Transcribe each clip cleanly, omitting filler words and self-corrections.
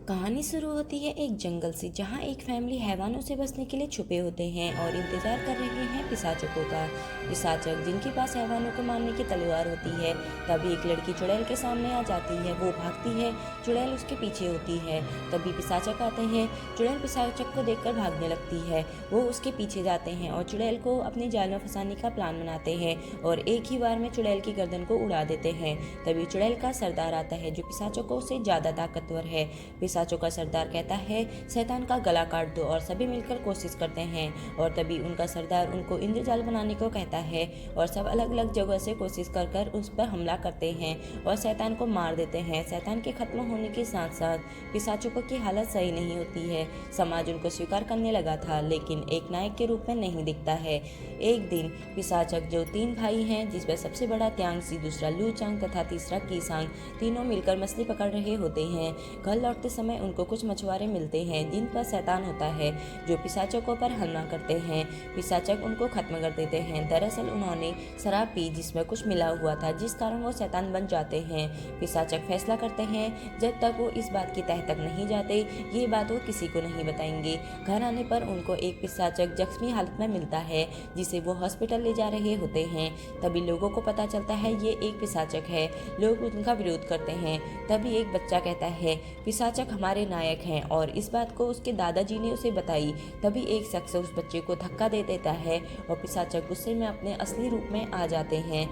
कहानी शुरू होती है एक जंगल से, जहाँ एक फैमिली हैवानों से बचने के लिए छुपे होते हैं और इंतजार कर रहे हैं पिशाचकों का। पिशाचक जिनके पास हैवानों को मारने की तलवार होती है। तभी एक लड़की चुड़ैल के सामने आ जाती है। वो भागती है, चुड़ैल उसके पीछे होती है। तभी पिशाचक आते हैं। चुड़ैल पिशाचक को देखकर भागने लगती है। वो उसके पीछे जाते हैं और चुड़ैल को अपने जाल में फंसाने का प्लान बनाते हैं और एक ही बार में चुड़ैल की गर्दन को उड़ा देते हैं। तभी चुड़ैल का सरदार आता है, जो पिशाचकों से ज्यादा ताकतवर है। पिशाचों का सरदार कहता है, शैतान का गला काट दो, और सभी मिलकर कोशिश करते हैं। और तभी उनका सरदार उनको इंद्रजाल बनाने को कहता है और सब अलग अलग जगह से कोशिश कर उस पर हमला करते हैं और शैतान को मार देते हैं। शैतान के खत्म होने के साथ साथ पिशाचकों की हालत सही नहीं होती है। समाज उनको स्वीकार करने लगा था, लेकिन एक नायक के रूप में नहीं दिखता है। एक दिन पिशाचक, जो 3 भाई हैं, जिसमें सबसे बड़ा त्यांगसी, दूसरा लू चांग तथा तीसरा कीसांग, तीनों मिलकर मछली पकड़ रहे होते हैं। घर लौटते समय उनको कुछ मछुआरे मिलते हैं जिन पर शैतान होता है, जो पिशाचकों पर हमला करते हैं। पिशाचक उनको खत्म कर देते हैं। दरअसल उन्होंने शराब पी जिसमें कुछ मिला हुआ था, जिस कारण वो शैतान बन जाते हैं। पिशाचक फैसला करते हैं, जब तक वो इस बात की तह तक नहीं जाते, ये बात वो किसी को नहीं बताएंगे। घर आने पर उनको एक पिशाचक जख्मी हालत में मिलता है, जिसे वो हॉस्पिटल ले जा रहे होते हैं। तभी लोगों को पता चलता है ये एक पिशाचक है। लोग उनका विरोध करते हैं। तभी एक बच्चा कहता है, पिशाचक हमारे नायक हैं, और इस बात को उसके दादाजी ने उसे बताई। तभी एक शख्स उस बच्चे को धक्का दे देता है और पिशाचक गुस्से में अपने असली रूप में आ जाते हैं।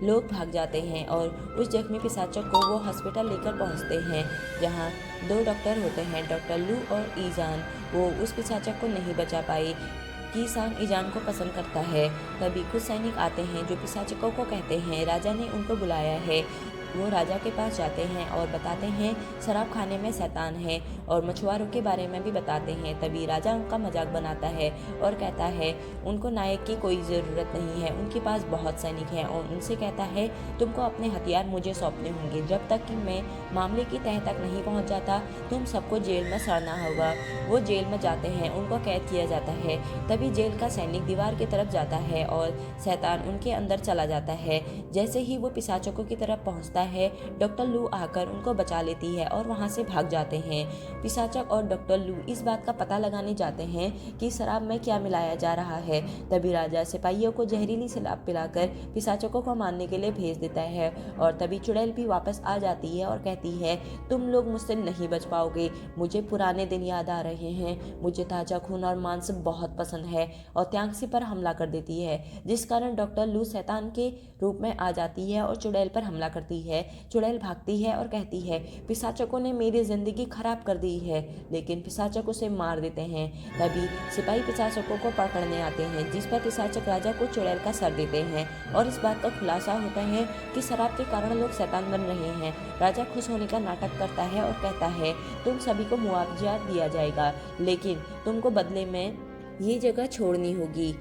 लोग भाग जाते हैं और उस जख्मी पिशाचक को वो हॉस्पिटल लेकर पहुंचते हैं, जहां 2 डॉक्टर होते हैं, डॉक्टर लू और ईजान। वो उस पिशाचक को नहीं बचा पाए। कीसांग ईजान को पसंद करता है। तभी कुछ सैनिक आते हैं जो पिशाचकों को कहते हैं राजा ने उनको बुलाया है। वो राजा के पास जाते हैं और बताते हैं शराब खाने में शैतान है, और मछुआरों के बारे में भी बताते हैं। तभी राजा उनका मजाक बनाता है और कहता है उनको नायक की कोई ज़रूरत नहीं है, उनके पास बहुत सैनिक हैं, और उनसे कहता है तुमको अपने हथियार मुझे सौंपने होंगे। जब तक कि मैं मामले की तह तक नहीं पहुंच जाता, तुम सबको जेल में सड़ना होगा। वो जेल में जाते हैं, उनको कैद किया जाता है। तभी जेल का सैनिक दीवार की तरफ जाता है और शैतान उनके अंदर चला जाता है। जैसे ही वो पिशाचकों की तरफ पहुंचता है, डॉक्टर लू आकर उनको बचा लेती है और वहां से भाग जाते हैं। पिशाचक और डॉक्टर लू इस बात का पता लगाने जाते हैं कि शराब में क्या मिलाया जा रहा है। तभी राजा सिपाहियों को जहरीली शराब पिलाकर पिशाचकों को मारने के लिए भेज देता है, और तभी चुड़ैल भी वापस आ जाती है और कहती है तुम लोग मुझसे नहीं बच पाओगे। मुझे पुराने दिन याद आ रहे हैं। मुझे ताजा खून और मांस बहुत पसंद है, और त्यांगसी पर हमला कर देती है, जिस कारण डॉक्टर लू शैतान के रूप में आ जाती है और चुड़ैल पर हमला करती है। चुड़ैल भागती है और कहती है पिशाचकों ने मेरी जिंदगी खराब कर दी है, लेकिन पिशाचक उसे मार देते हैं। तभी सिपाही पिशाचकों को पकड़ने आते हैं, जिस पर पिशाचक राजा को चुड़ैल का सर देते हैं, और इस बात का खुलासा होता है कि शराब के कारण लोग शैतान बन रहे हैं। राजा खुश होने का नाटक करता है और कहता है तुम सभी को मुआवजा दिया जाएगा, लेकिन तुमको बदले में ये जगह छोड़नी होगी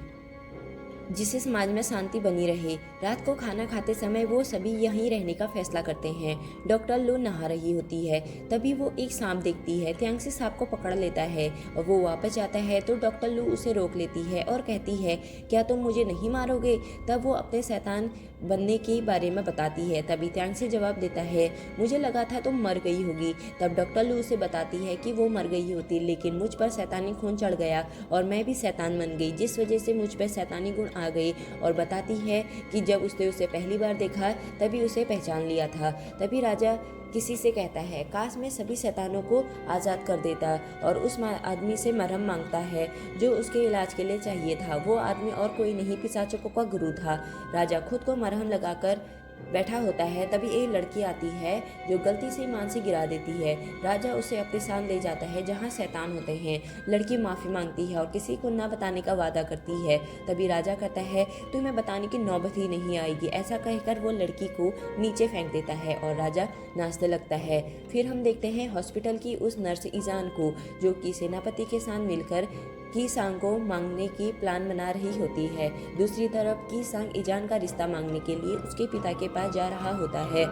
जिससे समाज में शांति बनी रहे। रात को खाना खाते समय वो सभी यहीं रहने का फैसला करते हैं। डॉक्टर लू नहा रही होती है। तभी वो एक सांप देखती है। त्यांगसी सांप को पकड़ लेता है और वो वापस जाता है, तो डॉक्टर लू उसे रोक लेती है और कहती है क्या तुम मुझे नहीं मारोगे। तब वो अपने शैतान बनने के बारे में बताती है। तभी त्यांगसी जवाब देता है मुझे लगा था तुम मर गई होगी। तब डॉक्टर लू उसे बताती है कि वो मर गई होती, लेकिन मुझ पर शैतानी खून चढ़ गया और मैं भी शैतान बन गई, जिस वजह से मुझ पर शैतानी गुण आ गए। और बताती है कि जब उसने उसे पहली बार देखा तभी उसे पहचान लिया था। तभी राजा किसी से कहता है काश मैं सभी शैतानों को आज़ाद कर देता, और उस आदमी से मरहम मांगता है जो उसके इलाज के लिए चाहिए था। वो आदमी और कोई नहीं, पिशाचकों का गुरु था। राजा खुद को मरहम लगाकर बैठा होता है। तभी एक लड़की आती है जो गलती से ईमान से गिरा देती है। राजा उसे अपने साथ ले जाता है जहाँ शैतान होते हैं। लड़की माफ़ी मांगती है और किसी को ना बताने का वादा करती है। तभी राजा कहता है तुम्हें बताने की नौबत ही नहीं आएगी। ऐसा कहकर वो लड़की को नीचे फेंक देता है और राजा नाचने लगता है। फिर हम देखते हैं हॉस्पिटल की उस नर्स ईजान को, जो कि सेनापति के साथ मिलकर कीसांग को मांगने की प्लान बना रही होती है। दूसरी तरफ कीसांग ईजान का रिश्ता मांगने के लिए उसके पिता के पास जा रहा होता है।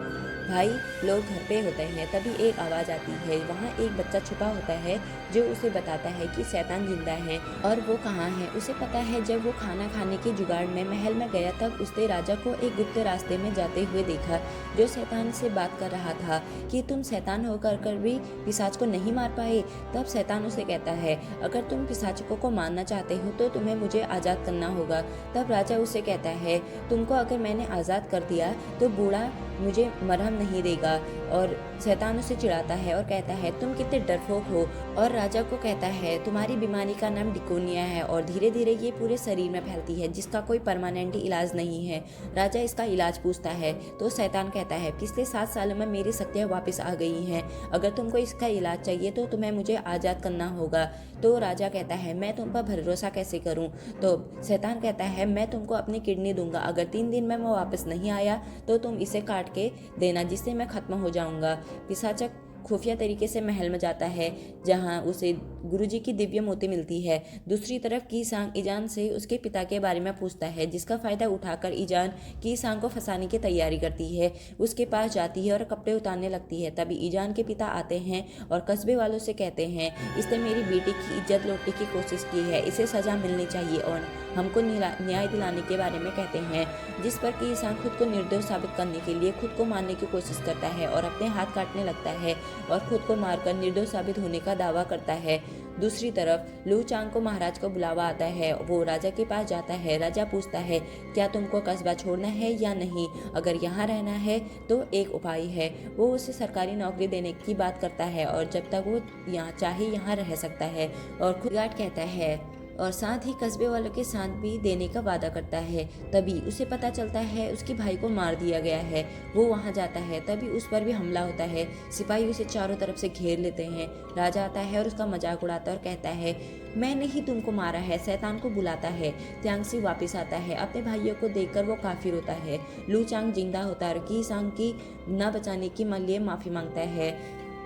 भाई लोग घर पे होते हैं तभी एक आवाज़ आती है। वहाँ एक बच्चा छुपा होता है जो उसे बताता है कि शैतान जिंदा है और वो कहाँ है। उसे पता है जब वो खाना खाने के जुगाड़ में महल में गया तब उसने राजा को एक गुप्त रास्ते में जाते हुए देखा जो शैतान से बात कर रहा था कि तुम शैतान होकर कर भी पिशाच को नहीं मार पाए। तब शैतान उसे कहता है अगर तुम पिशाचकों को मारना चाहते हो तो तुम्हें मुझे आज़ाद करना होगा। तब राजा उसे कहता है तुमको अगर मैंने आज़ाद कर दिया तो बूढ़ा मुझे मरहम नहीं देगा। और शैतान उसे चिढ़ाता है और कहता है तुम कितने डरपोक हो। और राजा को कहता है तुम्हारी बीमारी का नाम डिकोनिया है और धीरे धीरे ये पूरे शरीर में फैलती है जिसका कोई परमानेंट इलाज नहीं है। राजा इसका इलाज पूछता है तो शैतान कहता है पिछले 7 सालों में मेरी शक्तियाँ वापस आ गई हैं। अगर तुमको इसका इलाज चाहिए तो तुम्हें मुझे आज़ाद करना होगा। तो राजा कहता है मैं तुम पर भरोसा कैसे करूं। तो शैतान कहता है मैं तुमको अपनी किडनी दूंगा, अगर 3 दिन में मैं वापस नहीं आया तो तुम इसे काट के देना जिससे मैं खत्म हो जाऊंगा। पिशाचक खुफिया तरीके से महल में जाता है जहां उसे गुरुजी की दिव्य मोती मिलती है। दूसरी तरफ की सांग ईजान से उसके पिता के बारे में पूछता है जिसका फ़ायदा उठाकर ईजान की सांग को फंसाने की तैयारी करती है। उसके पास जाती है और कपड़े उतारने लगती है। तभी ईजान के पिता आते हैं और कस्बे वालों से कहते हैं इसने मेरी बेटी की इज्जत लौटने की कोशिश की है, इसे सज़ा मिलनी चाहिए और हमको न्याय दिलाने के बारे में कहते हैं। जिस पर कि इंसान खुद को निर्दोष साबित करने के लिए खुद को मारने की कोशिश करता है और अपने हाथ काटने लगता है और खुद को मारकर निर्दोष साबित होने का दावा करता है। दूसरी तरफ लू चांग को महाराज का बुलावा आता है। वो राजा के पास जाता है। राजा पूछता है क्या तुमको कस्बा छोड़ना है या नहीं, अगर यहाँ रहना है तो एक उपाय है। वो उसे सरकारी नौकरी देने की बात करता है और जब तक वो यहाँ चाहे यहाँ रह सकता है और खुद गार्ड कहता है और साथ ही कस्बे वालों के साथ भी देने का वादा करता है। तभी उसे पता चलता है उसके भाई को मार दिया गया है। वो वहां जाता है तभी उस पर भी हमला होता है। सिपाही उसे चारों तरफ से घेर लेते हैं। राजा आता है और उसका मजाक उड़ाता है और कहता है मैंने ही तुमको मारा है। शैतान को बुलाता है। त्यांगसी वापस आता है। अपने भाइयों को देखकर वो काफी रोता है। लू चांग जिंदा होता है और की सांग की न बचाने के लिए माफी मांगता है।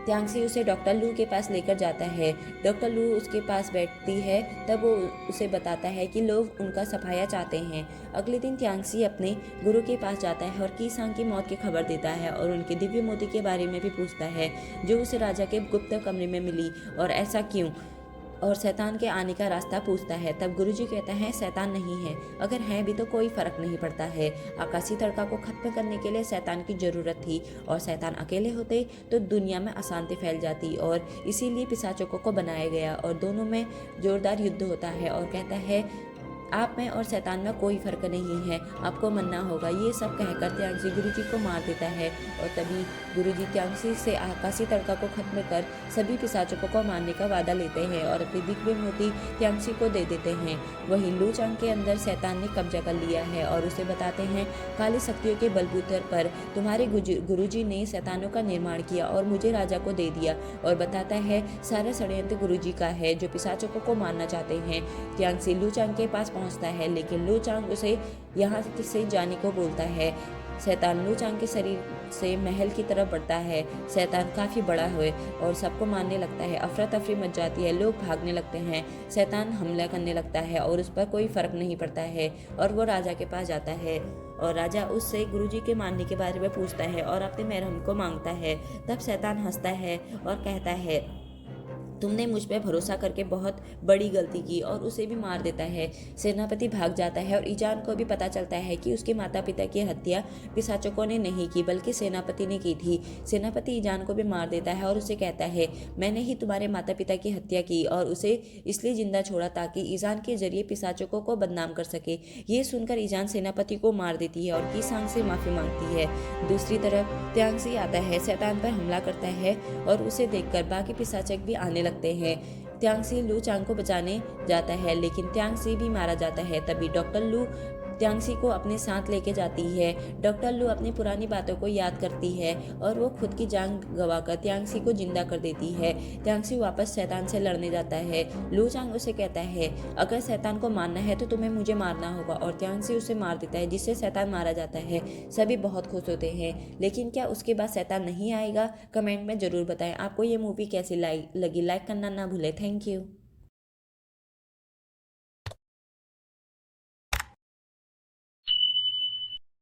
त्यांगसी उसे डॉक्टर लू के पास लेकर जाता है। डॉक्टर लू उसके पास बैठती है तब वो उसे बताता है कि लोग उनका सफाया चाहते हैं। अगले दिन त्यांगसी अपने गुरु के पास जाता है और की सांग की मौत की खबर देता है और उनके दिव्य मोती के बारे में भी पूछता है जो उसे राजा के गुप्त कमरे में मिली और ऐसा क्यों, और शैतान के आने का रास्ता पूछता है। तब गुरुजी कहता है शैतान नहीं है, अगर है भी तो कोई फर्क नहीं पड़ता है। आकाशी तड़का को खत्म करने के लिए शैतान की जरूरत थी और शैतान अकेले होते तो दुनिया में अशांति फैल जाती और इसीलिए पिशाचकों को बनाया गया और दोनों में जोरदार युद्ध होता है और कहता है आप में और शैतान में कोई फर्क नहीं है, आपको मरना होगा। ये सब कहकर त्यांगसी गुरुजी को मार देता है और तभी गुरुजी त्यांगसी से आकाशी तड़का को खत्म कर सभी पिशाचकों को मारने का वादा लेते हैं और अपनी दिव्य मोती त्यांगसी को दे देते हैं। वहीं लू चांग के अंदर शैतान ने कब्जा कर लिया है और उसे बताते हैं काली शक्तियों के बलबूते पर तुम्हारे गुरुजी ने शैतानों का निर्माण किया और मुझे राजा को दे दिया और बताता है सारा षड्यंत्र गुरुजी का है जो पिशाचकों को मारना चाहते हैं। त्यांगसी लू चांग के पास पहुंचता है लेकिन लू चांग उसे यहाँ से जाने को बोलता है। शैतान लू चांग के शरीर से महल की तरफ बढ़ता है। शैतान काफी बड़ा है और सबको मारने लगता है। अफरा तफरी मच जाती है, लोग भागने लगते हैं। शैतान हमला करने लगता है और उस पर कोई फर्क नहीं पड़ता है और वो राजा के पास जाता है और राजा उससे गुरुजी के मारने के बारे में पूछता है और अपने मरहम को मांगता है। तब शैतान हंसता है और कहता है तुमने मुझ पर भरोसा करके बहुत बड़ी गलती की और उसे भी मार देता है। सेनापति भाग जाता है और ईजान को भी पता चलता है कि उसके माता पिता की हत्या पिशाचकों ने नहीं की बल्कि सेनापति ने की थी। सेनापति ईजान को भी मार देता है और उसे कहता है मैंने ही तुम्हारे माता पिता की हत्या की और उसे इसलिए जिंदा छोड़ा ताकि ईजान के जरिए पिशाचकों को बदनाम कर सके। ये सुनकर ईजान सेनापति को मार देती है और की सांग से माफी मांगती है। दूसरी तरफ त्यांगसी आता है, शैतान पर हमला करता है और उसे देखकर बाकी पिशाचक भी आने लगते हैं। त्यांगसी लू चांग को बचाने जाता है लेकिन त्यांगसी भी मारा जाता है। तभी डॉक्टर लू त्यांगसी को अपने साथ लेके जाती है। डॉक्टर लू अपनी पुरानी बातों को याद करती है और वो खुद की जान गंवाकर त्यांगसी को जिंदा कर देती है। त्यांगसी वापस शैतान से लड़ने जाता है। लू चांग उसे कहता है अगर शैतान को मारना है तो तुम्हें मुझे मारना होगा और त्यांगसी उसे मार देता है जिससे शैतान मारा जाता है। सभी बहुत खुश होते हैं लेकिन क्या उसके बाद शैतान नहीं आएगा? कमेंट में जरूर बताएं आपको ये मूवी कैसी लगी। लाइक करना ना भूलें। Thank you.